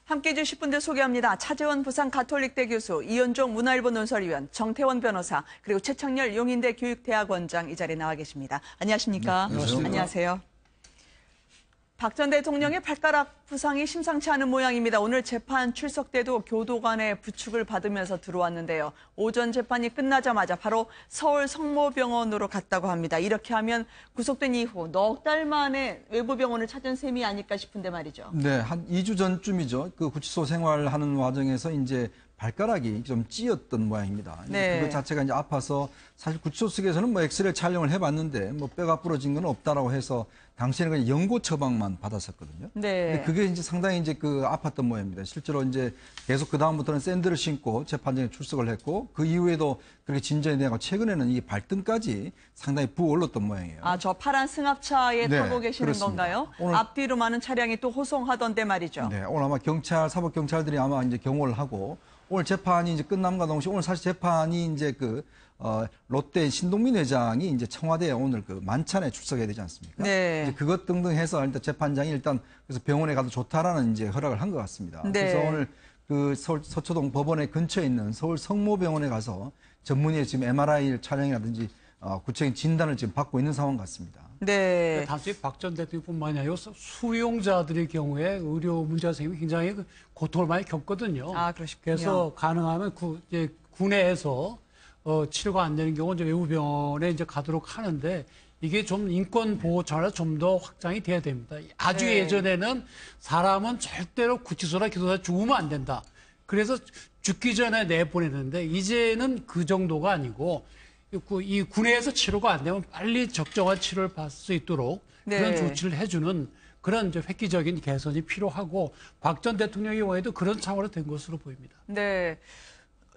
함께해 주실 분들 소개합니다. 차재원 부산가톨릭대 교수, 이현종 문화일보 논설위원, 정태원 변호사, 그리고 최창렬 용인대 교육대학원장 이 자리에 나와 계십니다. 안녕하십니까? 네, 안녕하세요. 박 전 대통령의 발가락 부상이 심상치 않은 모양입니다. 오늘 재판 출석 때도 교도관의 부축을 받으면서 들어왔는데요. 오전 재판이 끝나자마자 바로 서울 성모병원으로 갔다고 합니다. 이렇게 하면 구속된 이후 넉 달 만에 외부 병원을 찾은 셈이 아닐까 싶은데 말이죠. 네, 한 2주 전쯤이죠. 그 구치소 생활하는 과정에서 이제 발가락이 좀 찧었던 모양입니다. 네. 그것 자체가 이제 아파서 사실 구치소 측에서는 뭐 엑스레이 촬영을 해봤는데 뭐 뼈가 부러진 건 없다라고 해서 당시에는 그냥 연고 처방만 받았었거든요. 네. 근데 그게 이제 상당히 이제 그 아팠던 모양입니다. 실제로 이제 계속 그 다음부터는 샌들을 신고 재판장에 출석을 했고 그 이후에도 그렇게 진전이 되고 최근에는 이 발등까지 상당히 부어올랐던 모양이에요. 아, 저 파란 승합차에 네, 타고 계시는 그렇습니다. 건가요? 오늘- 앞뒤로 많은 차량이 또 호송하던데 말이죠. 네, 오늘 아마 사법경찰들이 아마 이제 경호를 하고 오늘 재판이 이제 끝남과 동시에 오늘 사실 재판이 이제 롯데 신동민 회장이 이제 청와대에 오늘 그 만찬에 출석해야 되지 않습니까? 네. 이제 그것 등등 해서 일단 재판장이 일단 그래서 병원에 가도 좋다라는 이제 허락을 한 것 같습니다. 네. 그래서 오늘 그 서울 서초동 법원의 근처에 있는 서울 성모병원에 가서 전문의의 지금 MRI 촬영이라든지 구체적인 진단을 지금 받고 있는 상황 같습니다. 네. 단순히 박 전 대통령뿐만이 아니고 수용자들의 경우에 의료 문제가 생기면 굉장히 고통을 많이 겪거든요. 아, 그러시군요. 그래서 가능하면 이제 군내에서 치료가 안 되는 경우는 이제 외부 병원에 이제 가도록 하는데 이게 좀 인권 보호 차원에서 좀 더 확장이 돼야 됩니다. 아주 네. 예전에는 사람은 절대로 구치소나 기소소에 죽으면 안 된다. 그래서 죽기 전에 내보내는데 이제는 그 정도가 아니고 이 군에서 치료가 안 되면 빨리 적정한 치료를 받을 수 있도록 네. 그런 조치를 해주는 그런 이제 획기적인 개선이 필요하고 박 전 대통령의 경우에도 그런 차원으로 된 것으로 보입니다. 네.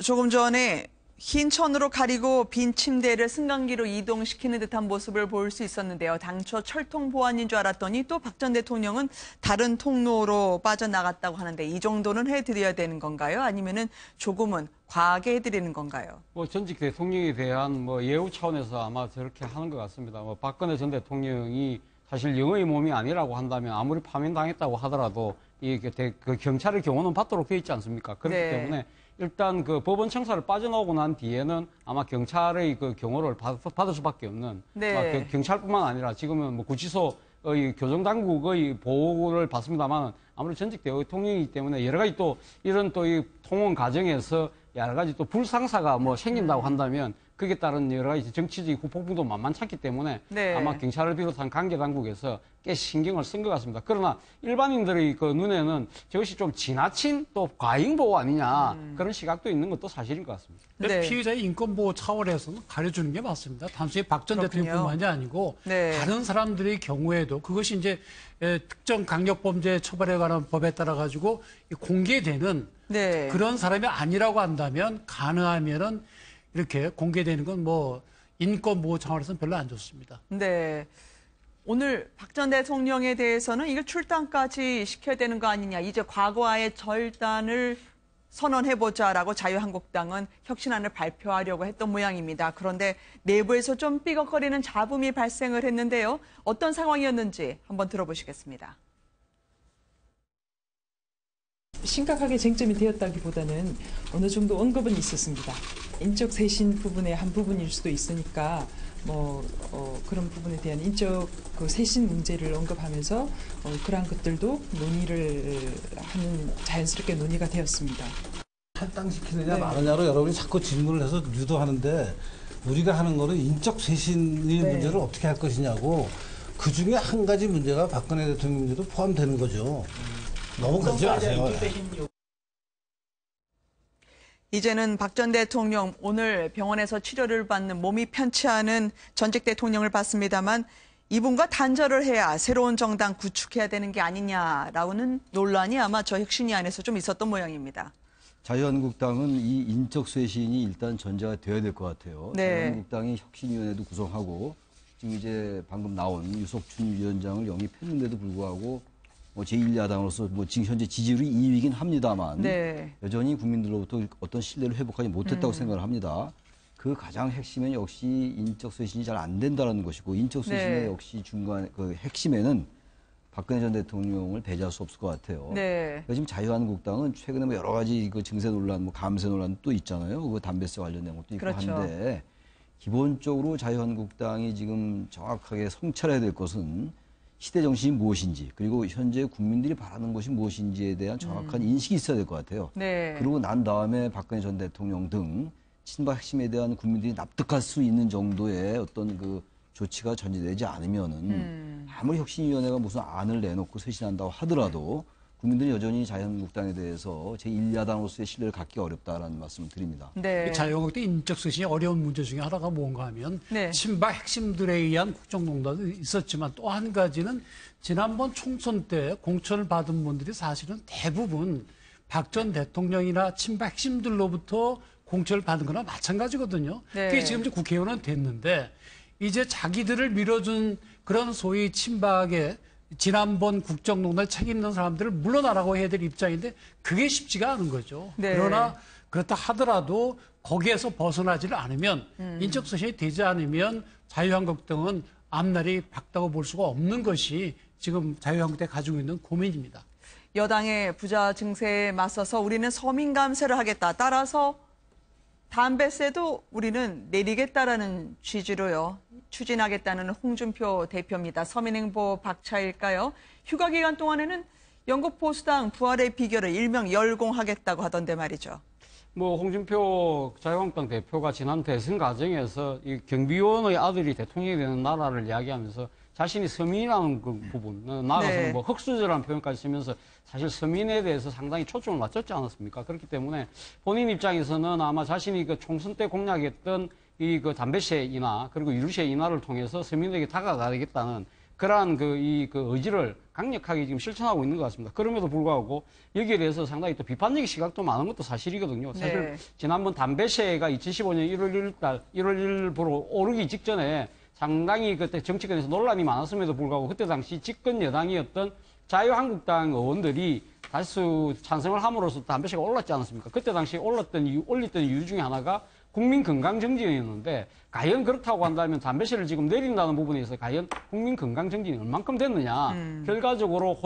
조금 전에 흰 천으로 가리고 빈 침대를 승강기로 이동시키는 듯한 모습을 볼 수 있었는데요. 당초 철통 보안인 줄 알았더니 또 박 전 대통령은 다른 통로로 빠져나갔다고 하는데 이 정도는 해드려야 되는 건가요? 아니면은 조금은 과하게 해드리는 건가요? 뭐 전직 대통령에 대한 뭐 예우 차원에서 아마 저렇게 하는 것 같습니다. 뭐 박근혜 전 대통령이 사실 영의 몸이 아니라고 한다면 아무리 파면당했다고 하더라도 그 경찰의 경호는 받도록 되어 있지 않습니까? 그렇기 네. 때문에 일단 그 법원 청사를 빠져나오고 난 뒤에는 아마 경찰의 그 경호를 받을 수밖에 없는 네. 경찰뿐만 아니라 지금은 뭐 구치소의 교정당국의 보호를 받습니다만 아무리 전직 대통령이기 때문에 여러 가지 또 이런 또 이 통원 과정에서 여러 가지 또 불상사가 뭐 생긴다고 한다면 그에 따른 여러 가지 정치적인 후폭풍도 만만찮기 때문에 네. 아마 경찰을 비롯한 관계 당국에서 꽤 신경을 쓴 것 같습니다. 그러나 일반인들의 그 눈에는 저것이 좀 지나친 또 과잉 보호 아니냐 그런 시각도 있는 것도 사실인 것 같습니다. 네. 피의자의 인권보호 차원에서는 가려주는 게 맞습니다. 단순히 박 전 그렇군요. 대통령뿐만이 아니고 네. 다른 사람들의 경우에도 그것이 이제 특정 강력범죄 처벌에 관한 법에 따라 가지고 공개되는 네. 그런 사람이 아니라고 한다면 가능하면은 이렇게 공개되는 건 뭐 인권보호 차원에서는 별로 안 좋습니다. 네. 오늘 박 전 대통령에 대해서는 이걸 출당까지 시켜야 되는 거 아니냐. 이제 과거와의 절단을 선언해보자라고 자유한국당은 혁신안을 발표하려고 했던 모양입니다. 그런데 내부에서 좀 삐걱거리는 잡음이 발생을 했는데요. 어떤 상황이었는지 한번 들어보시겠습니다. 심각하게 쟁점이 되었다기보다는 어느 정도 언급은 있었습니다. 인적 쇄신 부분의 한 부분일 수도 있으니까 그런 부분에 대한 인적 쇄신 문제를 언급하면서 그러한 것들도 논의를 하는 자연스럽게 논의가 되었습니다. 탈당시키느냐 네. 마느냐로 여러분이 자꾸 질문을 해서 유도하는데 우리가 하는 거는 인적 쇄신의 네. 문제를 어떻게 할 것이냐고 그 중에 한 가지 문제가 박근혜 대통령 문제도 포함되는 거죠. 너무 그러지 마세요. 이제는 박 전 대통령 오늘 병원에서 치료를 받는 몸이 편치 않은 전직 대통령을 봤습니다만 이분과 단절을 해야 새로운 정당 구축해야 되는 게 아니냐라는 논란이 아마 저 혁신위 안에서 좀 있었던 모양입니다. 자유한국당은 이 인적 쇄신이 일단 전제가 되어야 될 것 같아요. 네. 자유한국당이 혁신위원회도 구성하고 지금 이제 방금 나온 유석춘 위원장을 영입했는데도 불구하고 제1야당으로서 지금 현재 지지율이 2위이긴 합니다만 네. 여전히 국민들로부터 어떤 신뢰를 회복하지 못했다고 생각을 합니다. 그 가장 핵심은 역시 인적 쇄신이 잘 안 된다는 것이고 인적 쇄신의 네. 역시 중간 그 핵심에는 박근혜 전 대통령을 배제할 수 없을 것 같아요. 네. 그러니까 지금 자유한국당은 최근에 뭐 여러 가지 그 증세 논란, 뭐 감세 논란도 있잖아요. 그 담배세 관련된 것도 있고 그렇죠. 한데 기본적으로 자유한국당이 지금 정확하게 성찰해야 될 것은 시대 정신이 무엇인지 그리고 현재 국민들이 바라는 것이 무엇인지에 대한 정확한 인식이 있어야 될 것 같아요. 네. 그리고 난 다음에 박근혜 전 대통령 등 친박 핵심에 대한 국민들이 납득할 수 있는 정도의 어떤 그 조치가 전제되지 않으면은 아무리 혁신위원회가 무슨 안을 내놓고 쇄신한다고 하더라도 국민들이 여전히 자유한국당에 대해서 제1야당으로서의 신뢰를 갖기 어렵다라는 말씀을 드립니다. 네. 자유한국당 인적 쇄신이 어려운 문제 중에 하나가 뭔가 하면 네. 친박 핵심들에 의한 국정농단도 있었지만 또 한 가지는 지난번 총선 때 공천을 받은 분들이 사실은 대부분 박 전 대통령이나 친박 핵심들로부터 공천을 받은 거나 마찬가지거든요. 네. 그게 지금 이제 국회의원은 됐는데 이제 자기들을 밀어준 그런 소위 친박의 지난번 국정농단 책임있는 사람들을 물러나라고 해야 될 입장인데 그게 쉽지가 않은 거죠. 네. 그러나 그렇다 하더라도 거기에서 벗어나지를 않으면 인적 쇄신이 되지 않으면 자유한국당은 앞날이 밝다고 볼 수가 없는 것이 지금 자유한국당이 가지고 있는 고민입니다. 여당의 부자 증세에 맞서서 우리는 서민 감세를 하겠다. 따라서 담배세도 우리는 내리겠다라는 취지로요. 추진하겠다는 홍준표 대표입니다. 서민행보 박차일까요? 휴가 기간 동안에는 영국 보수당 부활의 비결을 일명 열공하겠다고 하던데 말이죠. 뭐 홍준표 자유한국당 대표가 지난 대선 과정에서 이 경비원의 아들이 대통령이 되는 나라를 이야기하면서 자신이 서민이라는 그 부분, 나아가서 네. 뭐 흑수저라는 표현까지 쓰면서 사실 서민에 대해서 상당히 초점을 맞췄지 않았습니까? 그렇기 때문에 본인 입장에서는 아마 자신이 그 총선 때 공약했던 이 그 담배세 인하 그리고 유류세 인하를 통해서 서민에게 다가가겠다는 그러한 그 의지를 강력하게 지금 실천하고 있는 것 같습니다. 그럼에도 불구하고 여기에 대해서 상당히 또 비판적인 시각도 많은 것도 사실이거든요. 사실 네. 지난번 담배세가 2015년 1월 1일부로 오르기 직전에 상당히 그때 정치권에서 논란이 많았음에도 불구하고 그때 당시 집권 여당이었던 자유한국당 의원들이 다수 찬성을 함으로써 담배세가 올랐지 않았습니까? 그때 당시 올렸던 이유 중에 하나가 국민 건강 정진이었는데 과연 그렇다고 한다면 담배세를 지금 내린다는 부분에 있어서 과연 국민 건강 정진이 얼만큼 됐느냐. 결과적으로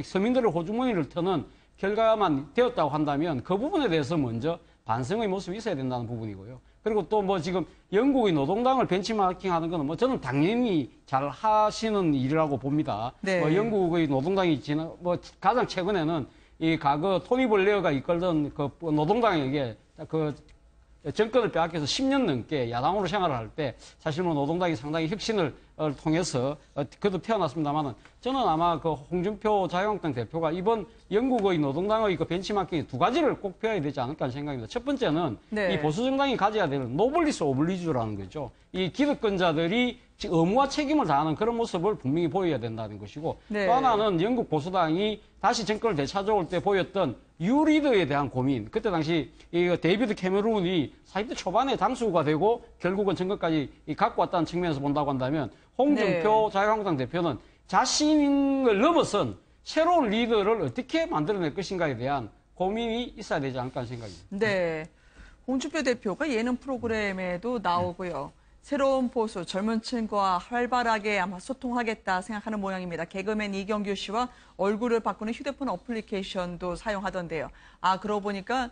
서민들의 호주머니를 터는 결과만 되었다고 한다면 그 부분에 대해서 먼저 반성의 모습이 있어야 된다는 부분이고요. 그리고 또 뭐 지금 영국의 노동당을 벤치마킹 하는 거는 뭐 저는 당연히 잘 하시는 일이라고 봅니다. 네. 뭐 영국의 노동당이 뭐 가장 최근에는 이 과거 토니 블레어가 이끌던 그 노동당에게 그 정권을 빼앗겨서 10년 넘게 야당으로 생활을 할 때 사실 뭐 노동당이 상당히 혁신을 통해서 그도 태어났습니다만은 저는 아마 그 홍준표 자유한국당 대표가 이번 영국의 노동당의 그 벤치마킹 두 가지를 꼭 펴야 되지 않을까 하는 생각입니다. 첫 번째는 네. 이 보수 정당이 가져야 되는 노블리스 오블리주라는 거죠. 이 기득권자들이 의무와 책임을 다하는 그런 모습을 분명히 보여야 된다는 것이고 네. 또 하나는 영국 보수당이 다시 정권을 되찾아올 때 보였던 유리더에 대한 고민. 그때 당시 이 데이비드 캐메론이 40대 초반에 당수가 되고 결국은 정권까지 갖고 왔다는 측면에서 본다고 한다면 홍준표 네. 자유한국당 대표는 자신을 넘어선 새로운 리더를 어떻게 만들어낼 것인가에 대한 고민이 있어야 되지 않을까 하는 생각입니다. 네. 홍준표 대표가 예능 프로그램에도 나오고요. 새로운 보수, 젊은 층과 활발하게 아마 소통하겠다 생각하는 모양입니다. 개그맨 이경규 씨와 얼굴을 바꾸는 휴대폰 어플리케이션도 사용하던데요. 아, 그러고 보니까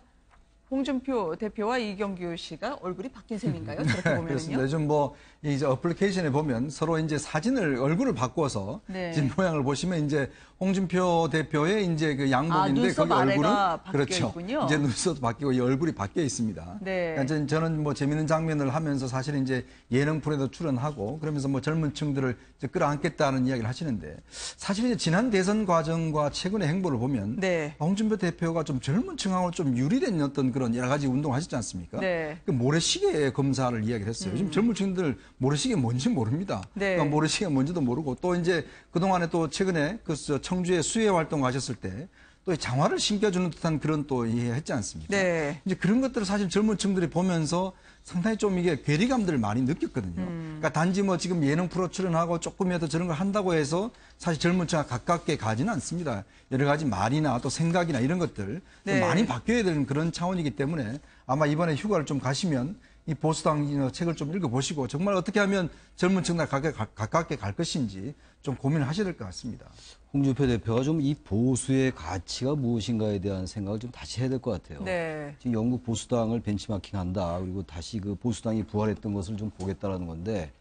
홍준표 대표와 이경규 씨가 얼굴이 바뀐 셈인가요? 저렇게 보면은요. 그렇습니다. 요즘 뭐 이제 어플리케이션에 보면 서로 이제 사진을 얼굴을 바꿔서 네. 지금 모양을 보시면 이제 홍준표 대표의 이제 그 양복인데 눈썹 거기 얼굴은 아래가 바뀌어 그렇죠. 있군요. 이제 눈썹도 바뀌고 이 얼굴이 바뀌어 있습니다. 네. 그러니까 저는 뭐 재밌는 장면을 하면서 사실 이제 예능 프로에도 출연하고 그러면서 뭐 젊은 층들을 이제 끌어안겠다는 이야기를 하시는데 사실 이제 지난 대선 과정과 최근의 행보를 보면 네. 홍준표 대표가 좀 젊은 층하고 좀 유리된 어떤 그런 여러 가지 운동을 하셨지 않습니까? 네. 그 모래시계 검사를 이야기를 했어요. 요즘 젊은 층들 모래시계 뭔지 모릅니다. 네. 그러니까 모래시계 뭔지도 모르고 또 이제 그동안에 또 최근에 그 청주에 수해 활동 가셨을 때 또 장화를 신겨주는 듯한 그런 또 이해했지 않습니까? 네. 이제 그런 것들을 사실 젊은 층들이 보면서 상당히 좀 이게 괴리감들을 많이 느꼈거든요. 그러니까 단지 뭐 지금 예능 프로 출연하고 조금이라도 저런 걸 한다고 해서 사실 젊은 층과 가깝게 가지는 않습니다. 여러 가지 말이나 또 생각이나 이런 것들 좀 네. 많이 바뀌어야 되는 그런 차원이기 때문에 아마 이번에 휴가를 좀 가시면 이 보수당 책을 좀 읽어보시고 정말 어떻게 하면 젊은 층과 가깝게 갈 것인지 좀 고민을 하셔야 될 것 같습니다. 홍준표 대표가 좀 이 보수의 가치가 무엇인가에 대한 생각을 좀 다시 해야 될 것 같아요. 네. 지금 영국 보수당을 벤치마킹한다. 그리고 다시 그 보수당이 부활했던 것을 좀 보겠다라는 건데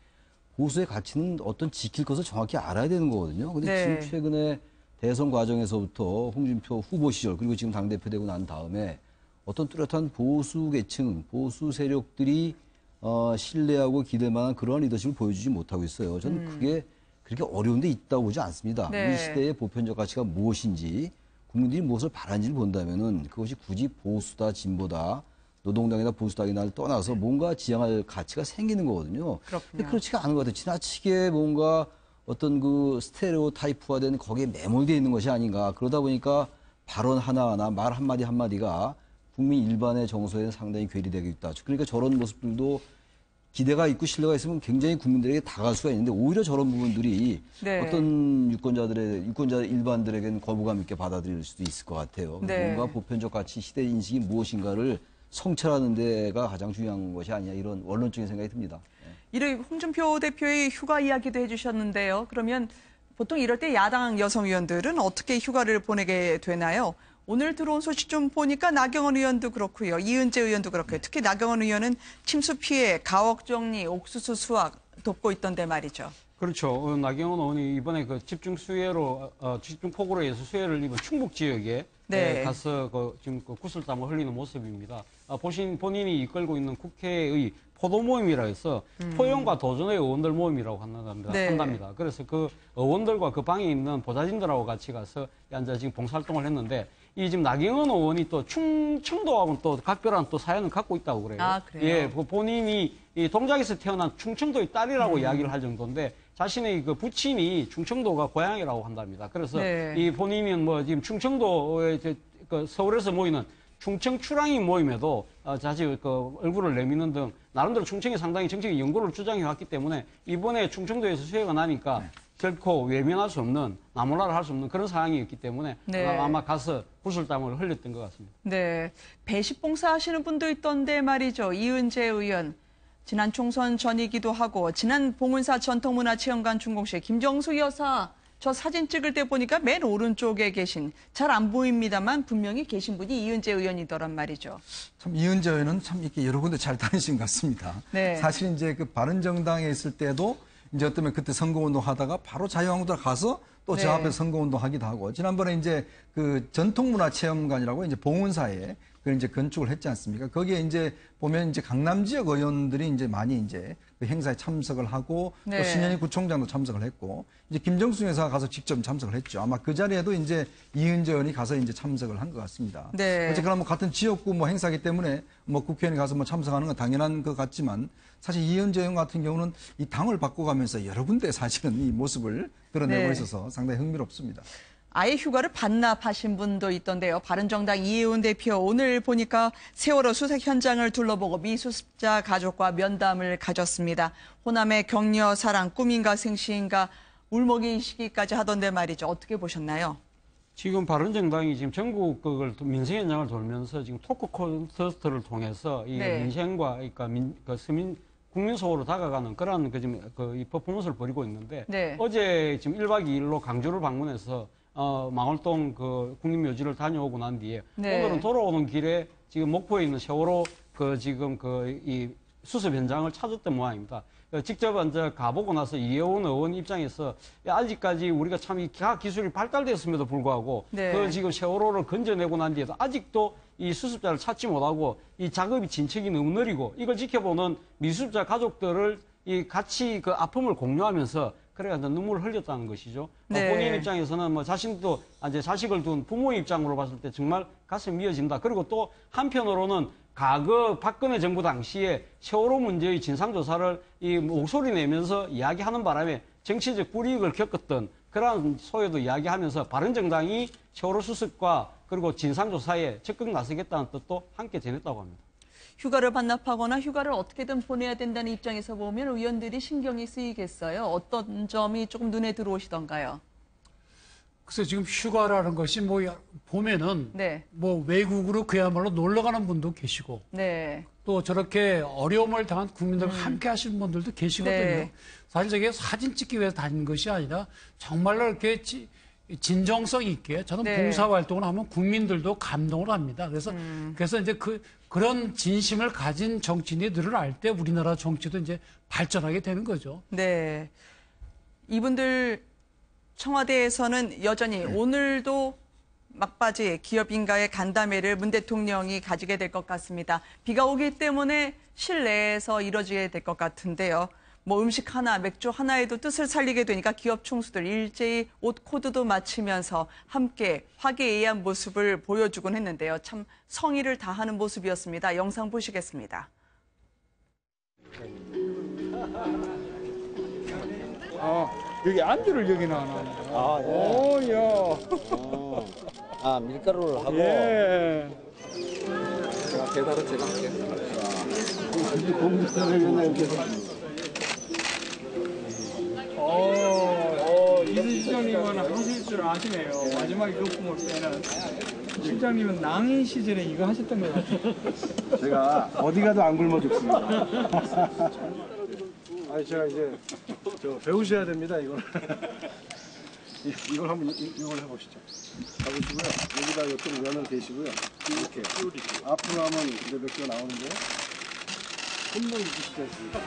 보수의 가치는 어떤 지킬 것을 정확히 알아야 되는 거거든요. 근데 네. 지금 최근에 대선 과정에서부터 홍준표 후보 시절 그리고 지금 당대표 되고 난 다음에 어떤 뚜렷한 보수 계층, 보수 세력들이 신뢰하고 기댈 만한 그러한 리더십을 보여주지 못하고 있어요. 저는 그게 그렇게 어려운 데 있다고 보지 않습니다. 네. 이 시대의 보편적 가치가 무엇인지 국민들이 무엇을 바라는지를 본다면은 그것이 굳이 보수다, 진보다, 노동당이나 보수당이나를 떠나서 뭔가 지향할 가치가 생기는 거거든요. 근데 그렇군요. 그렇지가 않은 것 같아요. 지나치게 뭔가 어떤 그 스테레오 타이프화된 거기에 매몰되어 있는 것이 아닌가. 그러다 보니까 발언 하나하나 말 한마디 한마디가 국민 일반의 정서에는 상당히 괴리되고 있다. 그러니까 저런 모습들도 기대가 있고 신뢰가 있으면 굉장히 국민들에게 다가갈 수가 있는데 오히려 저런 부분들이 네. 어떤 유권자 일반들에게는 거부감 있게 받아들일 수도 있을 것 같아요. 네. 뭔가 보편적 가치, 시대 인식이 무엇인가를 성찰하는 데가 가장 중요한 것이 아니냐 이런 원론적인 생각이 듭니다. 이를 홍준표 대표의 휴가 이야기도 해주셨는데요. 그러면 보통 이럴 때 야당 여성 의원들은 어떻게 휴가를 보내게 되나요? 오늘 들어온 소식 좀 보니까 나경원 의원도 그렇고요. 이은재 의원도 그렇고요. 특히 나경원 의원은 침수 피해, 가옥 정리, 옥수수 수확 돕고 있던데 말이죠. 그렇죠. 나경원 의원이 이번에 그 집중 수해로 집중 폭우로 해서 수해를 입은 충북 지역에 네. 가서 지금 구슬땀을 흘리는 모습입니다. 본인이 이끌고 있는 국회의 포도 모임이라 해서 포용과 도전의 의원들 모임이라고 네. 한답니다. 그래서 그 의원들과 그 방에 있는 보좌진들하고 같이 가서 앉아 지금 봉사활동을 했는데 이 지금 나경원 의원이 또 충청도하고는 또 각별한 또 사연을 갖고 있다고 그래요. 아, 그래요? 예, 본인이 이 동작에서 태어난 충청도의 딸이라고 이야기를 할 정도인데 자신의 그 부친이 충청도가 고향이라고 한답니다. 그래서 네. 이 본인은 뭐 지금 충청도에 그 서울에서 모이는 충청 출항이 모임에도 자주 그 얼굴을 내미는 등 나름대로 충청이 상당히 정책의 연구를 주장해 왔기 때문에 이번에 충청도에서 수해가 나니까 결코 외면할 수 없는 나몰라를 할 수 없는 그런 상황이었기 때문에 네. 아마 가서 구슬땀을 흘렸던 것 같습니다. 네, 배식 봉사하시는 분도 있던데 말이죠. 이은재 의원. 지난 총선 전이기도 하고 지난 봉은사 전통문화체험관 준공식 김정수 여사 저 사진 찍을 때 보니까 맨 오른쪽에 계신 잘 안 보입니다만 분명히 계신 분이 이은재 의원이더란 말이죠. 참 이은재 의원은 참 이렇게 여러 군데 잘 다니신 것 같습니다. 네. 사실 이제 그 바른정당에 있을 때도 이제 어쩌면 그때 선거운동 하다가 바로 자유한국당 가서 또 저 네. 앞에서 선거운동 하기도 하고 지난번에 이제 그 전통문화체험관이라고 이제 봉은사에 그 이제 건축을 했지 않습니까? 거기에 이제 보면 이제 강남 지역 의원들이 이제 많이 이제 그 행사에 참석을 하고 네. 또 신현희 구청장도 참석을 했고 이제 김정수 여사가 가서 직접 참석을 했죠. 아마 그 자리에도 이제 이은재 의원이 가서 이제 참석을 한 것 같습니다. 네. 어쨌거나 뭐 같은 지역구 뭐 행사기 때문에 뭐 국회의원이 가서 뭐 참석하는 건 당연한 것 같지만 사실 이은재 의원 같은 경우는 이 당을 바꿔가면서 여러 군데 사실은 이 모습을 드러내고 네. 있어서 상당히 흥미롭습니다. 아예 휴가를 반납하신 분도 있던데요. 바른정당 이혜훈 대표 오늘 보니까 세월호 수색 현장을 둘러보고 미수습자 가족과 면담을 가졌습니다. 호남의 격려, 사랑, 꿈인가 생시인가 울먹이시기까지 하던데 말이죠. 어떻게 보셨나요? 지금 바른정당이 지금 전국 민생 현장을 돌면서 지금 토크 콘서트를 통해서 이 네. 민생과 그러니까 국민 속으로 다가가는 그런 이 퍼포먼스를 벌이고 있는데 네. 어제 지금 1박 2일로 강주를 방문해서 망월동 그 국립묘지를 다녀오고 난 뒤에 네. 오늘은 돌아오는 길에 지금 목포에 있는 세월호 이 수습 현장을 찾았던 모양입니다. 직접 이제 가보고 나서 이혜원 의원 입장에서 아직까지 우리가 참 이 과학 기술이 발달되었음에도 불구하고 네. 그 지금 세월호를 건져내고 난 뒤에도 아직도 이 수습자를 찾지 못하고 이 작업이 진척이 너무 느리고 이걸 지켜보는 미수습자 가족들을 이 같이 그 아픔을 공유하면서 그래야 눈물을 흘렸다는 것이죠. 네. 본인 입장에서는 뭐 자신도 이제 자식을 둔 부모의 입장으로 봤을 때 정말 가슴이 미어진다. 그리고 또 한편으로는 과거 박근혜 정부 당시에 세월호 문제의 진상조사를 이 목소리 내면서 이야기하는 바람에 정치적 불이익을 겪었던 그러한 소외도 이야기하면서 바른정당이 세월호 수습과 그리고 진상조사에 적극 나서겠다는 뜻도 함께 전했다고 합니다. 휴가를 반납하거나 휴가를 어떻게든 보내야 된다는 입장에서 보면 의원들이 신경이 쓰이겠어요. 어떤 점이 조금 눈에 들어오시던가요? 그래서 지금 휴가라는 것이 뭐 보면은 네. 뭐 외국으로 그야말로 놀러 가는 분도 계시고 네. 또 저렇게 어려움을 당한 국민들과 함께 하시는 분들도 계시거든요. 네. 사실 저게 사진 찍기 위해서 다니는 것이 아니라 정말로 이렇게 진정성 있게 저는 네. 봉사활동을 하면 국민들도 감동을 합니다. 그래서 이제 그런 진심을 가진 정치인이 늘어날 때 우리나라 정치도 이제 발전하게 되는 거죠. 네. 이분들 청와대에서는 여전히 오늘도 막바지 기업인가의 간담회를 문 대통령이 가지게 될 것 같습니다. 비가 오기 때문에 실내에서 이뤄지게 될 것 같은데요. 뭐 음식 하나, 맥주 하나에도 뜻을 살리게 되니까 기업 총수들 일제히 옷 코드도 맞추면서 함께 화기애애한 모습을 보여주곤 했는데요. 참 성의를 다하는 모습이었습니다. 영상 보시겠습니다. 여기 안주를 여기 놔놨네. 아, 예. 오, 야. 아, 밀가루를 하고. 예. 이 시장님은 하실 줄 아시네요. 마지막에 거품을 빼는. 실장님은 낭인 시절에 이거 하셨던 것 같아요. 제가 어디 가도 안 굶어 죽습니다. 아니 제가 이제 배우셔야 됩니다 이걸. 이걸 한번 이걸 해보시죠. 잡으시고요. 여기다 이쪽 면을 대시고요. 이렇게 앞으로 하면 이제 맥주가 나오는데 손목 있으시지 않습니까?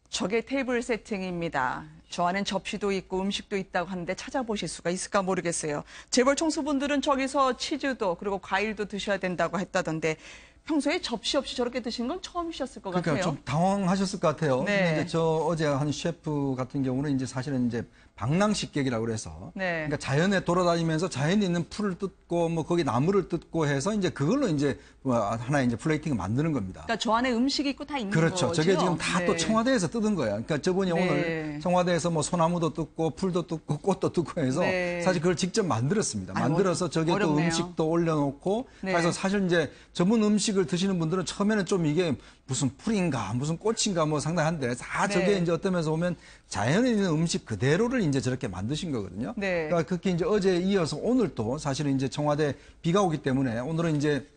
저게 테이블 세팅입니다. 저 안엔 접시도 있고 음식도 있다고 하는데 찾아보실 수가 있을까 모르겠어요. 재벌 총수분들은 저기서 치즈도 그리고 과일도 드셔야 된다고 했다던데 평소에 접시 없이 저렇게 드시는 건 처음이셨을 것 그러니까 같아요. 좀 당황하셨을 것 같아요. 네. 근데 이제 저 어제 한 셰프 같은 경우는 이제 사실은 이제 방랑식객이라고 그래서 네. 그러니까 자연에 돌아다니면서 자연에 있는 풀을 뜯고 뭐 거기 나무를 뜯고 해서 이제 그걸로 이제 하나의 이제 플레이팅을 만드는 겁니다. 그러니까 저 안에 음식이 있고 다 있는 그렇죠. 거죠. 저게 지금 다 또 네. 청와대에서 뜯은 거예요. 그러니까 저분이 네. 오늘 청와대에서 뭐 소나무도 뜯고 풀도 뜯고 꽃도 뜯고 해서 네. 사실 그걸 직접 만들었습니다. 아유, 만들어서 저게 또 어렵네요. 음식도 올려놓고 네. 그래서 사실 이제 저분 음식을 드시는 분들은 처음에는 좀 이게 무슨 풀인가 무슨 꽃인가 뭐 상당한데 다 네. 저게 이제 어떤 면에서 보면 자연에 있는 음식 그대로를 이제 저렇게 만드신 거거든요. 네. 그러니까 그렇게 이제 어제 이어서 오늘 또 사실은 이제 청와대 비가 오기 때문에 오늘은 이제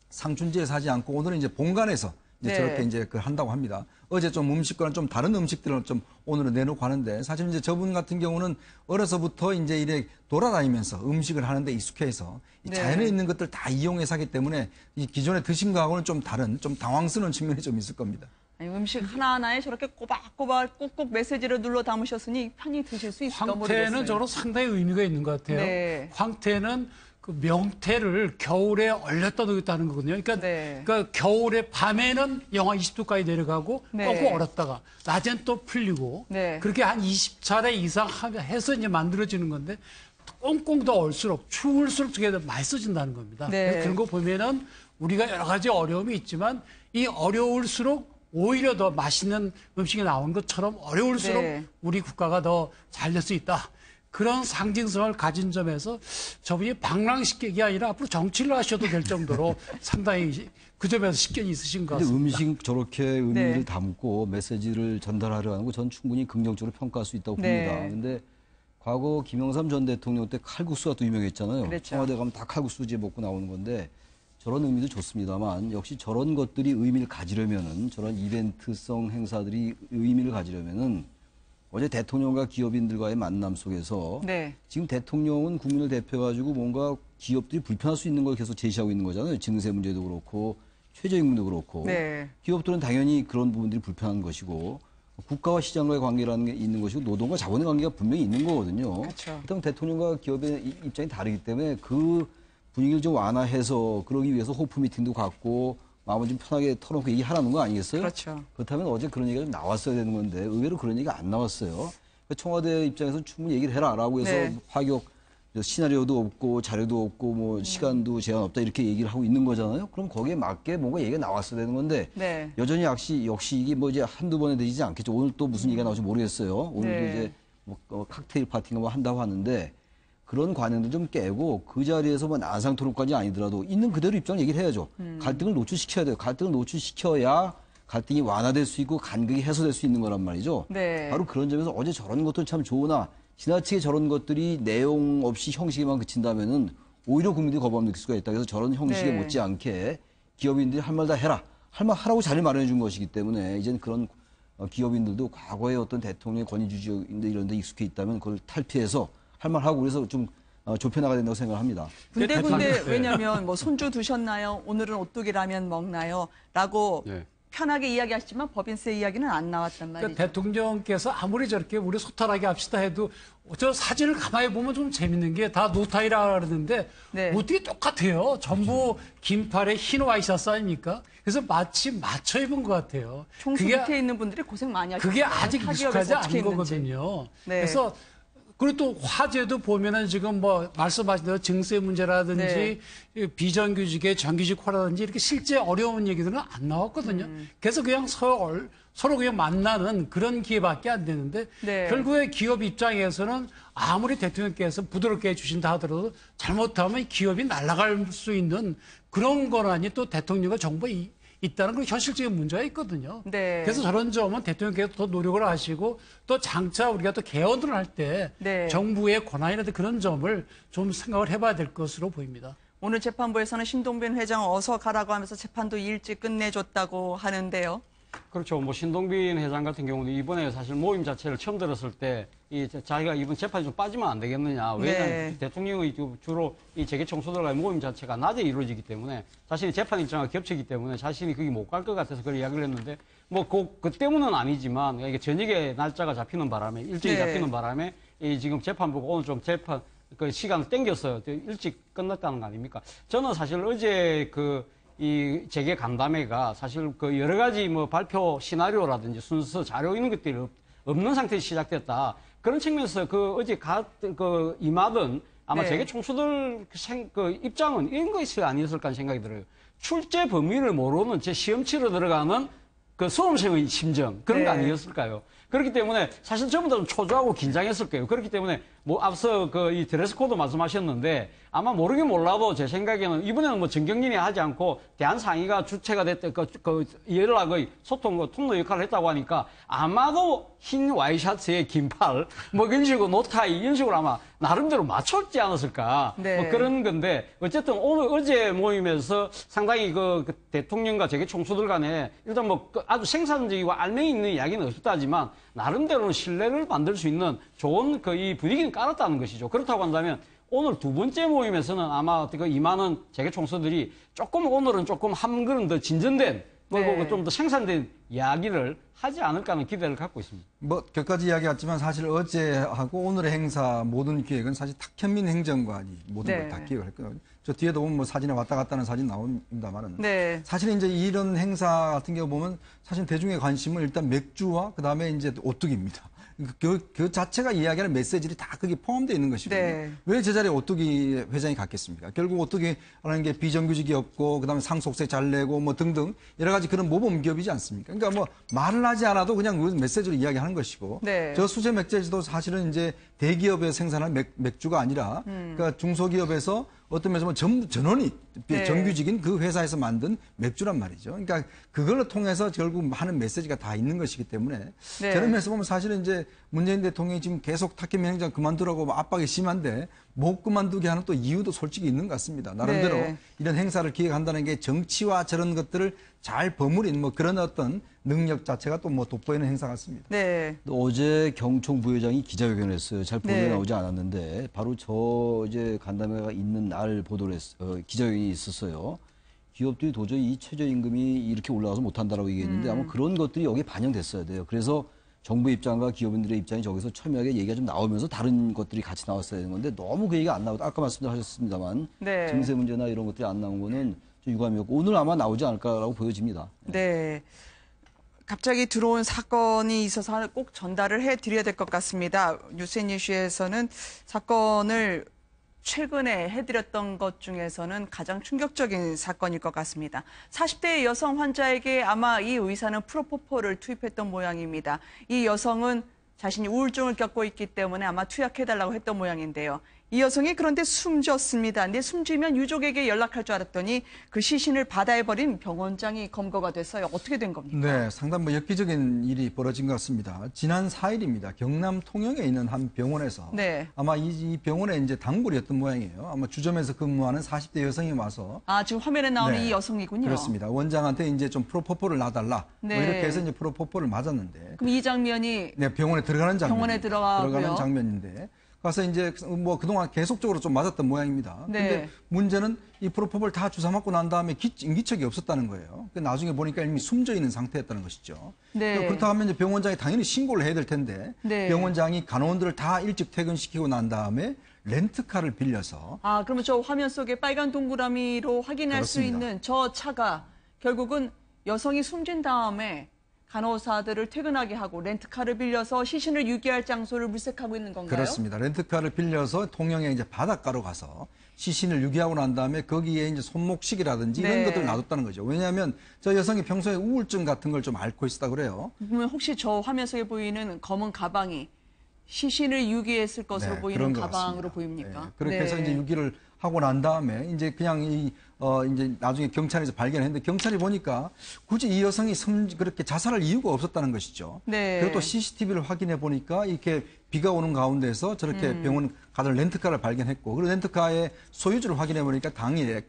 상춘지에서 하지 않고 오늘은 이제 본관에서 이제 네. 저렇게 이제 그 한다고 합니다. 어제 좀 음식과는 좀 다른 음식들을 좀 오늘은 내놓고 하는데 사실 이제 저분 같은 경우는 어려서부터 이제 이래 돌아다니면서 음식을 하는데 익숙해서 이 네. 자연에 있는 것들 다 이용해서 하기 때문에 이 기존에 드신 거하고는 좀 다른 좀 당황스러운 측면이 좀 있을 겁니다. 아니, 음식 하나하나에 저렇게 꼬박꼬박 꾹꾹 메시지를 눌러 담으셨으니 편히 드실 수 있을까 모르겠어요. 황태는 저로 상당히 의미가 있는 것 같아요. 네. 황태는 그 명태를 겨울에 얼렸다 놓였다는 거거든요. 그러니까, 네. 그러니까 겨울에 밤에는 영하 20도까지 내려가고 네. 조금 얼었다가 낮엔 또 풀리고 네. 그렇게 한 20차례 이상 해서 이제 만들어지는 건데 꽁꽁 더 얼수록 추울수록 저게 더 맛있어진다는 겁니다. 네. 그런 거 보면은 우리가 여러 가지 어려움이 있지만 이 어려울수록 오히려 더 맛있는 음식이 나온 것처럼 어려울수록 네. 우리 국가가 더 잘 될 수 있다. 그런 상징성을 가진 점에서 저분이 방랑식객이 아니라 앞으로 정치를 하셔도 될 정도로 상당히 그 점에서 식견이 있으신 것 근데 같습니다. 음식 저렇게 의미를 네. 담고 메시지를 전달하려 하는 거 전 충분히 긍정적으로 평가할 수 있다고 네. 봅니다. 근데 과거 김영삼 전 대통령 때 칼국수가 또 유명했잖아요. 그랬죠. 청와대 가면 다 칼국수집 먹고 나오는 건데 저런 의미도 좋습니다만 역시 저런 것들이 의미를 가지려면은 저런 이벤트성 행사들이 의미를 가지려면은 어제 대통령과 기업인들과의 만남 속에서 네. 지금 대통령은 국민을 대표해가지고 뭔가 기업들이 불편할 수 있는 걸 계속 제시하고 있는 거잖아요. 증세 문제도 그렇고 최저임금도 그렇고 네. 기업들은 당연히 그런 부분들이 불편한 것이고 국가와 시장과의 관계라는 게 있는 것이고 노동과 자본의 관계가 분명히 있는 거거든요. 그렇죠. 그렇다면 대통령과 기업의 입장이 다르기 때문에 그 분위기를 좀 완화해서 그러기 위해서 호프 미팅도 갖고 마음을 좀 편하게 털어놓고 얘기하라는 거 아니겠어요? 그렇죠. 그렇다면 어제 그런 얘기가 좀 나왔어야 되는 건데 의외로 그런 얘기가 안 나왔어요. 청와대 입장에서 충분히 얘기를 해라라고 해서 네. 파격 시나리오도 없고 자료도 없고 뭐 시간도 제한 없다 이렇게 얘기를 하고 있는 거잖아요. 그럼 거기에 맞게 뭔가 얘기가 나왔어야 되는 건데 네. 여전히 역시 이게 뭐 이제 한두 번에 되지 않겠죠. 오늘 또 무슨 얘기가 나올지 모르겠어요. 오늘도 네. 이제 뭐 칵테일 파티인가 뭐 한다고 하는데 그런 관행도 좀 깨고 그 자리에서 뭐 난상 토론까지 아니더라도 있는 그대로 입장 얘기를 해야죠. 갈등을 노출시켜야 돼요. 갈등을 노출시켜야 갈등이 완화될 수 있고 간극이 해소될 수 있는 거란 말이죠. 네. 바로 그런 점에서 어제 저런 것도 참 좋으나 지나치게 저런 것들이 내용 없이 형식에만 그친다면은 오히려 국민들이 거부감 느낄 수가 있다. 그래서 저런 형식에 네. 못지않게 기업인들이 할 말 다 해라. 할 말 하라고 자리를 마련해 준 것이기 때문에 이제는 그런 기업인들도 과거에 어떤 대통령의 권위주의인데 이런 데 익숙해 있다면 그걸 탈피해서 할 말 하고 그래서 좀 좁혀나가야 된다고 생각을 합니다. 군데군데 네. 왜냐하면 뭐 손주 두셨나요? 오늘은 오뚜기 라면 먹나요? 라고 네. 편하게 이야기하시지만 법인세 이야기는 안 나왔단 말이죠. 그러니까 대통령께서 아무리 저렇게 우리 소탈하게 합시다 해도 저 사진을 가만히 보면 좀 재밌는 게 다 노타이라 그러는데 네. 어떻게 똑같아요. 전부 긴팔에 흰 와이셔츠 아닙니까? 그래서 마치 맞춰 입은 것 같아요. 총수 밑에 있는 분들이 고생 많이 하셨어요. 그게 아직 타기업에서 익숙하지 어떻게 않은 있는지. 거거든요. 네. 그래서 그리고 또 화제도 보면은 지금 뭐 말씀하신 대로 증세 문제라든지 비정규직의 정규직화라든지 이렇게 실제 어려운 얘기들은 안 나왔거든요. 그래서 그냥 서로 그냥 만나는 그런 기회밖에 안 되는데 네. 결국에 기업 입장에서는 아무리 대통령께서 부드럽게 해주신다 하더라도 잘못하면 기업이 날아갈 수 있는 그런 권한이 또 대통령과 정부에 있다는 그런 현실적인 문제가 있거든요. 네. 그래서 저런 점은 대통령께서 더 노력을 하시고 또 장차 우리가 또 개헌을 할 때 네. 정부의 권한이라든지 그런 점을 좀 생각을 해봐야 될 것으로 보입니다. 오늘 재판부에서는 신동빈 회장 어서 가라고 하면서 재판도 일찍 끝내줬다고 하는데요. 그렇죠. 뭐 신동빈 회장 같은 경우는 이번에 사실 모임 자체를 처음 들었을 때 이 자기가 이번 재판이 좀 빠지면 안 되겠느냐. 왜냐하면 네. 대통령의 주로 이 재계 총수들과의 모임 자체가 낮에 이루어지기 때문에 자신이 재판 일정과 겹치기 때문에 자신이 거기 못 갈 것 같아서 그걸 이야기를 했는데 뭐 그 때문은 아니지만 이게 저녁에 날짜가 잡히는 바람에 일정이 네. 잡히는 바람에 이 지금 재판부가 오늘 좀 재판 그 시간을 땡겨서 일찍 끝났다는 거 아닙니까? 저는 사실 어제 이 재계 간담회가 사실 그 여러 가지 뭐 발표 시나리오라든지 순서 자료 이런 것들이 없는 상태에서 시작됐다. 그런 측면에서 어제 임하던 아마 네. 재계 총수들 입장은 이런 것이 아니었을까 하는 생각이 들어요. 출제 범위를 모르는 제 시험 치러 들어가는 그 수험생의 심정 그런 거 네. 아니었을까요? 그렇기 때문에 사실 전부 다 좀 초조하고 긴장했을 거예요. 그렇기 때문에 뭐 앞서 이 드레스 코드 말씀하셨는데 아마 모르긴 몰라도 제 생각에는 이번에는 뭐 정경련이 하지 않고 대한상의가 주체가 됐던 여러 소통 통로 역할을 했다고 하니까 아마도 흰 와이셔츠에 긴팔 뭐 이런 식으로 노타이 이런 식으로 아마 나름대로 맞췄지 않았을까 네. 뭐 그런 건데 어쨌든 어제 모임에서 상당히 대통령과 재계 총수들 간에 일단 뭐 아주 생산적이고 알맹이 있는 이야기는 없었다지만 나름대로는 신뢰를 만들 수 있는 좋은 이 분위기는 깔았다는 것이죠. 그렇다고 한다면 오늘 두 번째 모임에서는 아마 임하는 재계 총수들이 오늘은 조금 한 걸음 더 진전된 네. 좀 더 생산된 이야기를 하지 않을까 하는 기대를 갖고 있습니다. 뭐 몇 가지 이야기했지만 사실 어제하고 오늘의 행사 모든 기획은 사실 탁현민 행정관이 모든 네. 걸 다 기획을 했거든요. 저 뒤에도 보면 뭐 사진에 왔다 갔다 하는 사진 나옵니다만은 네. 사실 이제 이런 행사 같은 경우 보면 사실 대중의 관심은 일단 맥주와 그다음에 이제 오뚜기입니다. 그 자체가 이야기하는 메시지들이 다 거기 포함되어 있는 것이거든요. 네. 왜 제자리에 오뚜기 회장이 갔겠습니까? 결국 오뚜기라는 게 비정규직이었고 그다음에 상속세 잘 내고 뭐 등등 여러 가지 그런 모범 기업이지 않습니까? 그러니까 뭐 말을 하지 않아도 그냥 그 메시지로 이야기하는 것이고 네. 저 수제 맥주도 사실은 이제 대기업에서 생산한 맥주가 아니라 그러니까 중소기업에서 어떤 면에서 전원이 네. 정규직인 그 회사에서 만든 맥주란 말이죠. 그러니까 그걸 통해서 결국 하는 메시지가 다 있는 것이기 때문에 네. 저런 면에서 보면 사실은 이제 문재인 대통령이 지금 계속 탁현민 행정 그만두라고 압박이 심한데 못 그만두게 하는 또 이유도 솔직히 있는 것 같습니다. 나름대로 네. 이런 행사를 기획한다는 게 정치와 저런 것들을 잘 버무린 뭐 그런 어떤 능력 자체가 또 뭐 돋보이는 행사 같습니다. 네. 어제 경총 부회장이 기자회견을 했어요. 잘 보도에 네. 나오지 않았는데 바로 저 이제 간담회가 있는 날 보도를 기자회견이 있었어요. 기업들이 도저히 이 최저임금이 이렇게 올라가서 못한다라고 얘기했는데 아마 그런 것들이 여기에 반영됐어야 돼요. 그래서 정부 입장과 기업인들의 입장이 저기서 첨예하게 얘기가 좀 나오면서 다른 것들이 같이 나왔어야 되는 건데 너무 그 얘기가 안 나오다 아까 말씀하셨습니다만 네. 증세 문제나 이런 것들이 안 나온 거는 좀 유감이었고 오늘 아마 나오지 않을까라고 보여집니다. 네. 갑자기 들어온 사건이 있어서 꼭 전달을 해드려야 될 것 같습니다. 뉴스앤이슈에서는 사건을 최근에 해드렸던 것 중에서는 가장 충격적인 사건일 것 같습니다. 40대 여성 환자에게 아마 이 의사는 프로포폴을 투입했던 모양입니다. 이 여성은 자신이 우울증을 겪고 있기 때문에 아마 투약해달라고 했던 모양인데요. 이 여성이 그런데 숨졌습니다. 근데 숨지면 유족에게 연락할 줄 알았더니 그 시신을 바다에 버린 병원장이 검거가 됐어요. 어떻게 된 겁니까? 네, 상당히 뭐 엽기적인 일이 벌어진 것 같습니다. 지난 4일입니다. 경남 통영에 있는 한 병원에서 네. 아마 이 병원에 이제 단골이었던 모양이에요. 아마 주점에서 근무하는 40대 여성이 와서 지금 화면에 나오는 네, 이 여성이군요. 그렇습니다. 원장한테 이제 좀 프로포폴을 놔달라. 네. 뭐 이렇게 해서 이제 프로포폴을 맞았는데. 그럼 이 장면이 네, 병원에 들어가는 장면. 병원에 들어가는 장면인데. 가서 이제 뭐 그동안 계속적으로 좀 맞았던 모양입니다. 네. 근데 문제는 이 프로포폴 다 주사 맞고 난 다음에 인기척이 없었다는 거예요. 나중에 보니까 이미 숨져 있는 상태였다는 것이죠. 네. 그렇다고 하면 이제 병원장이 당연히 신고를 해야 될 텐데 네. 병원장이 간호원들을 다 일찍 퇴근시키고 난 다음에 렌트카를 빌려서 그러면 저 화면 속에 빨간 동그라미로 확인할 그렇습니다. 수 있는 저 차가 결국은 여성이 숨진 다음에 간호사들을 퇴근하게 하고 렌트카를 빌려서 시신을 유기할 장소를 물색하고 있는 건가요? 그렇습니다. 렌트카를 빌려서 통영에 이제 바닷가로 가서 시신을 유기하고 난 다음에 거기에 이제 손목시계라든지 네. 이런 것들을 놔뒀다는 거죠. 왜냐하면 저 여성이 평소에 우울증 같은 걸 좀 앓고 있었다 그래요. 그러면 혹시 저 화면 속에 보이는 검은 가방이 시신을 유기했을 것으로 네, 보이는 그런 것 가방으로 같습니다. 보입니까? 네, 그렇게 해서 네. 이제 유기를 하고 난 다음에 이제 그냥 이제 나중에 경찰에서 발견했는데 경찰이 보니까 굳이 이 여성이 그렇게 자살할 이유가 없었다는 것이죠. 네. 그리고 또 CCTV를 확인해 보니까 이렇게 비가 오는 가운데서 저렇게 병원 가던 렌트카를 발견했고 그리고 렌트카의 소유주를 확인해 보니까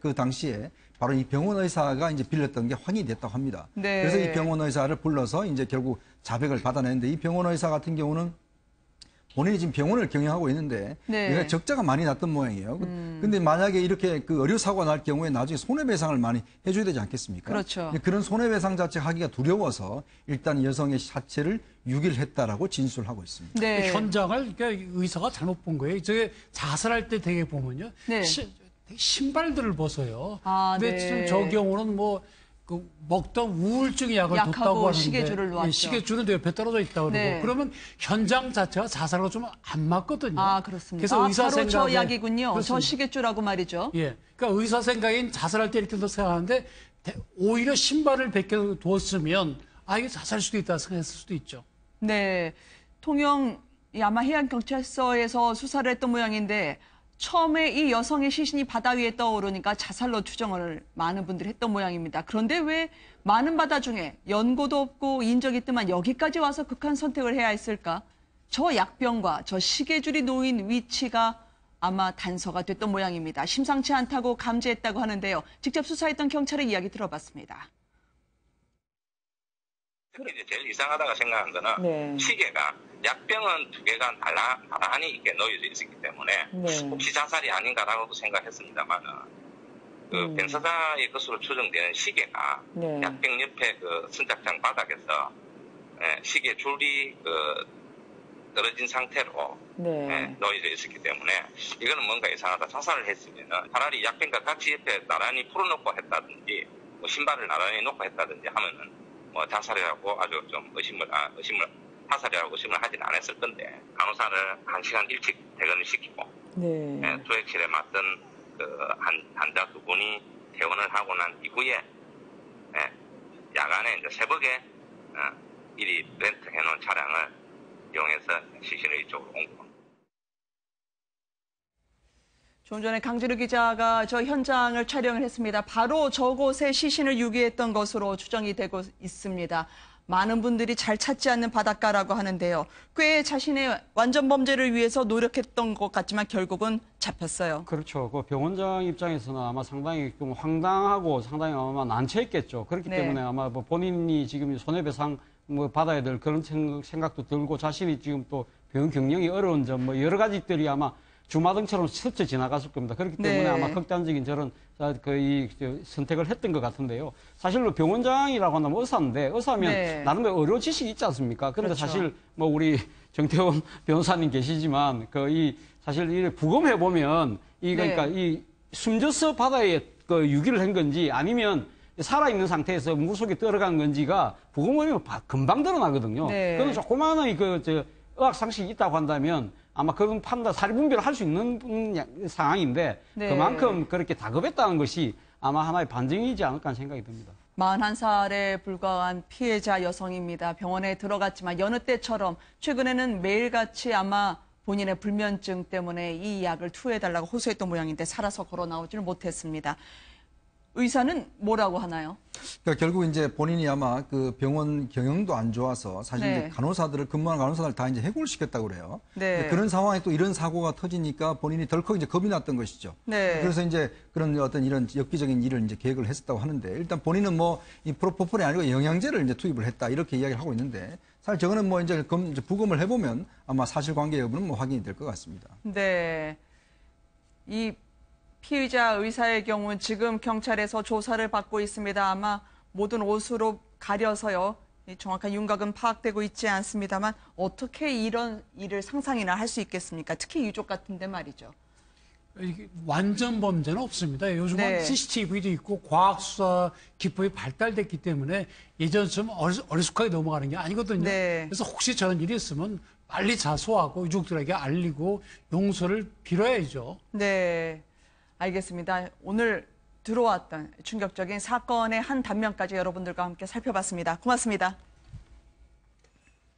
그 당시에 바로 이 병원 의사가 이제 빌렸던 게 확인이 됐다고 합니다. 네. 그래서 이 병원 의사를 불러서 이제 결국 자백을 받아냈는데 이 병원 의사 같은 경우는 본인이 지금 병원을 경영하고 있는데 네. 얘가 적자가 많이 났던 모양이에요. 근데 만약에 이렇게 그 의료 사고가 날 경우에 나중에 손해배상을 많이 해줘야 되지 않겠습니까? 그렇죠. 그런 손해배상 자체 하기가 두려워서 일단 여성의 사체를 유기를 했다라고 진술을 하고 있습니다. 네. 현장을 그러니까 의사가 잘못 본 거예요. 저게 자살할 때 되게 보면요. 네. 신발들을 벗어요. 근데 네. 지금 저 경우는 그 먹던 우울증 약을 약하고 뒀다고 하는데 시계줄을 놓았죠. 시계줄은 옆에 떨어져 있다고 그러고 네. 그러면 현장 자체가 자살하고 좀 안 맞거든요. 그렇습니다. 그래서 의사 바로 저 생각에 약이군요. 그렇습니다. 저 시계줄하고 말이죠. 예, 그러니까 의사 생각엔 자살할 때 이렇게 생각하는데 오히려 신발을 벗겨 두었으면 이게 자살일 수도 있다 생각했을 수도 있죠. 네, 통영 아마 해양경찰서에서 수사를 했던 모양인데 처음에 이 여성의 시신이 바다 위에 떠오르니까 자살로 추정을 많은 분들이 했던 모양입니다. 그런데 왜 많은 바다 중에 연고도 없고 인적이 있더만 여기까지 와서 극한 선택을 해야 했을까? 저 약병과 저 시계줄이 놓인 위치가 아마 단서가 됐던 모양입니다. 심상치 않다고 감지했다고 하는데요. 직접 수사했던 경찰의 이야기 들어봤습니다. 이제 제일 이상하다고 생각한 거는 네. 시계가 약병은 두 개가 나란히 이렇게 놓여져 있었기 때문에 네. 혹시 자살이 아닌가라고 생각했습니다만은 그 변사자의 것으로 추정되는 시계가 네. 약병 옆에 그 선착장 바닥에서 시계 줄이 떨어진 상태로 놓여져 있었기 때문에 이거는 뭔가 이상하다. 자살을 했으면은 차라리 약병과 같이 옆에 나란히 풀어놓고 했다든지 신발을 나란히 놓고 했다든지 하면은 자살이라고 아주 좀 자살이라고 의심을 하진 않았을 건데 간호사를 1시간 일찍 퇴근을 시키고 조액실에 맞던 그 환자 두 분이 퇴원을 하고 난 이후에 야간에 이제 새벽에 미리 렌트해 놓은 차량을 이용해서 시신을 이쪽으로 온 겁니다. 좀 전에 강진우 기자가 저 현장을 촬영을 했습니다. 바로 저곳에 시신을 유기했던 것으로 추정이 되고 있습니다. 많은 분들이 잘 찾지 않는 바닷가라고 하는데요. 꽤 자신의 완전 범죄를 위해서 노력했던 것 같지만 결국은 잡혔어요. 그렇죠. 그 병원장 입장에서는 아마 상당히 좀 황당하고 상당히 아마 난처했겠죠. 그렇기 네. 때문에 아마 본인이 지금 손해배상 받아야 될 그런 생각도 들고 자신이 지금 또 병원 경영이 어려운 점 여러 가지들이 아마 주마등처럼 스쳐 지나갔을 겁니다. 그렇기 때문에 네. 아마 극단적인 저런 선택을 했던 것 같은데요. 사실로 병원장이라고 하면 의사인데 의사면 네. 나름대로 의료 지식이 있지 않습니까? 그런데 그렇죠. 사실 우리 정태원 변호사님 계시지만 사실 이 부검해 보면 그러니까 이 숨져서 바다에 유기를 한 건지 아니면 살아있는 상태에서 물속에 들어간 건지가 부검하면 금방 드러나거든요. 네. 그건 조그마한 의학 상식이 있다고 한다면 아마 그건 사리 분별을 할 수 있는 상황인데 네. 그만큼 그렇게 다급했다는 것이 아마 하나의 반증이지 않을까 하는 생각이 듭니다. 41살에 불과한 피해자 여성입니다. 병원에 들어갔지만 여느 때처럼 최근에는 매일같이 아마 본인의 불면증 때문에 이 약을 투여해달라고 호소했던 모양인데 살아서 걸어 나오지를 못했습니다. 의사는 뭐라고 하나요? 그러니까 결국 이제 본인이 아마 그 병원 경영도 안 좋아서 사실 네. 이제 간호사들을 근무하는 간호사들 다 이제 해고를 시켰다고 그래요. 네. 근데 그런 상황에 또 이런 사고가 터지니까 본인이 덜컥 이제 겁이 났던 것이죠. 네. 그래서 이제 그런 어떤 이런 엽기적인 일을 이제 계획을 했었다고 하는데 일단 본인은 뭐 이 프로포폴이 아니고 영양제를 이제 투입을 했다 이렇게 이야기를 하고 있는데 사실 저거는 뭐 이제 부검을 해보면 아마 사실관계 여부는 뭐 확인이 될 것 같습니다. 네. 이 피의자 의사의 경우는 지금 경찰에서 조사를 받고 있습니다. 아마 모든 옷으로 가려서요. 이 정확한 윤곽은 파악되고 있지 않습니다만 어떻게 이런 일을 상상이나 할 수 있겠습니까? 특히 유족 같은데 말이죠. 이게 완전 범죄는 없습니다. 요즘은 네. CCTV도 있고 과학수사 기법이 발달됐기 때문에 예전처럼 어리숙하게 넘어가는 게 아니거든요. 네. 그래서 혹시 저런 일이 있으면 빨리 자수하고 유족들에게 알리고 용서를 빌어야죠. 네, 알겠습니다. 오늘 들어왔던 충격적인 사건의 한 단면까지 여러분들과 함께 살펴봤습니다. 고맙습니다.